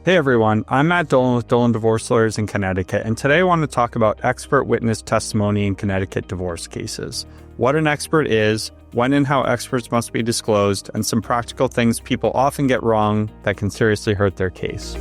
Hey everyone, I'm Matt Dolan with Dolan Divorce Lawyers in Connecticut, and today I want to talk about expert witness testimony in Connecticut divorce cases, what an expert is, when and how experts must be disclosed, and some practical things people often get wrong that can seriously hurt their case.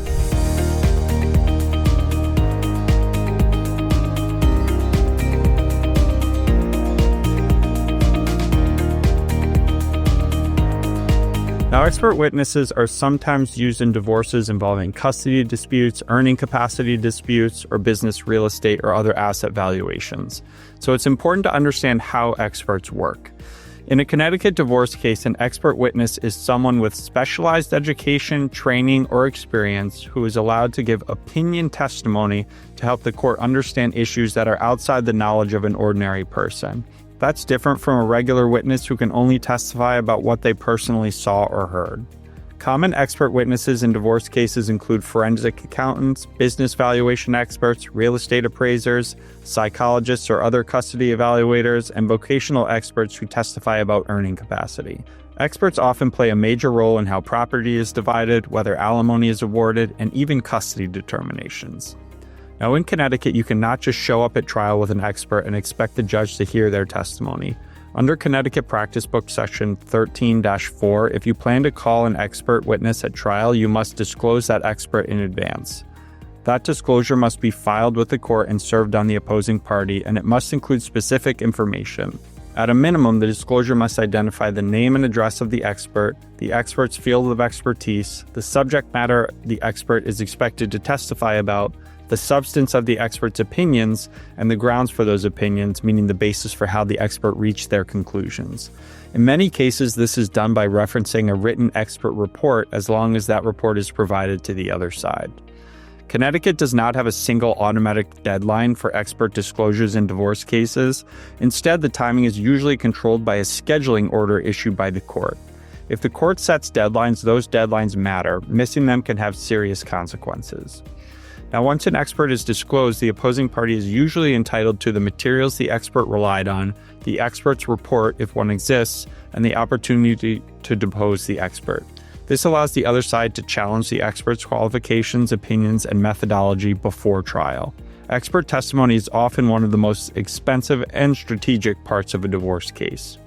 Now, expert witnesses are sometimes used in divorces involving custody disputes, earning capacity disputes, or business real estate or other asset valuations. So it's important to understand how experts work. In a Connecticut divorce case, an expert witness is someone with specialized education, training, or experience who is allowed to give opinion testimony to help the court understand issues that are outside the knowledge of an ordinary person. That's different from a regular witness who can only testify about what they personally saw or heard. Common expert witnesses in divorce cases include forensic accountants, business valuation experts, real estate appraisers, psychologists or other custody evaluators, and vocational experts who testify about earning capacity. Experts often play a major role in how property is divided, whether alimony is awarded, and even custody determinations. Now, in Connecticut, you cannot just show up at trial with an expert and expect the judge to hear their testimony. Under Connecticut Practice Book Section 13-4, if you plan to call an expert witness at trial, you must disclose that expert in advance. That disclosure must be filed with the court and served on the opposing party, and it must include specific information. At a minimum, the disclosure must identify the name and address of the expert's field of expertise, the subject matter the expert is expected to testify about, the substance of the expert's opinions, and the grounds for those opinions, meaning the basis for how the expert reached their conclusions. In many cases, this is done by referencing a written expert report as long as that report is provided to the other side. Connecticut does not have a single automatic deadline for expert disclosures in divorce cases. Instead, the timing is usually controlled by a scheduling order issued by the court. If the court sets deadlines, those deadlines matter. Missing them can have serious consequences. Now, once an expert is disclosed, the opposing party is usually entitled to the materials the expert relied on, the expert's report, if one exists, and the opportunity to depose the expert. This allows the other side to challenge the expert's qualifications, opinions, and methodology before trial. Expert testimony is often one of the most expensive and strategic parts of a divorce case.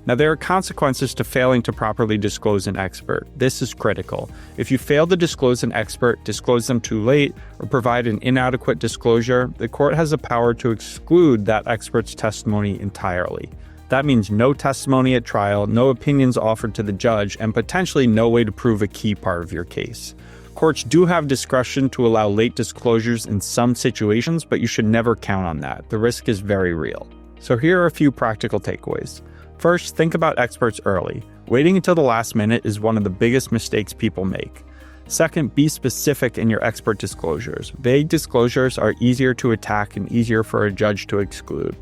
Now, there are consequences to failing to properly disclose an expert. This is critical. If you fail to disclose an expert, disclose them too late, or provide an inadequate disclosure, the court has the power to exclude that expert's testimony entirely. That means no testimony at trial, no opinions offered to the judge, and potentially no way to prove a key part of your case. Courts do have discretion to allow late disclosures in some situations, but you should never count on that. The risk is very real. So here are a few practical takeaways. First, think about experts early. Waiting until the last minute is one of the biggest mistakes people make. Second, be specific in your expert disclosures. Vague disclosures are easier to attack and easier for a judge to exclude.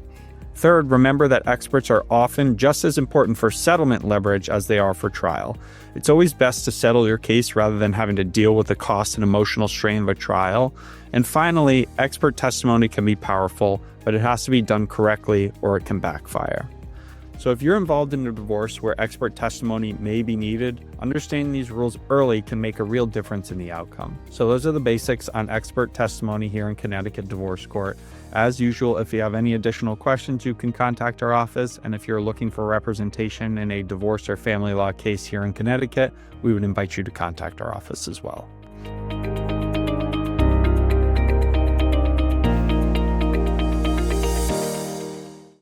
Third, remember that experts are often just as important for settlement leverage as they are for trial. It's always best to settle your case rather than having to deal with the cost and emotional strain of a trial. And finally, expert testimony can be powerful, but it has to be done correctly or it can backfire. So if you're involved in a divorce where expert testimony may be needed, understanding these rules early can make a real difference in the outcome. So those are the basics on expert testimony here in Connecticut Divorce Court. As usual, if you have any additional questions, you can contact our office. And if you're looking for representation in a divorce or family law case here in Connecticut, we would invite you to contact our office as well.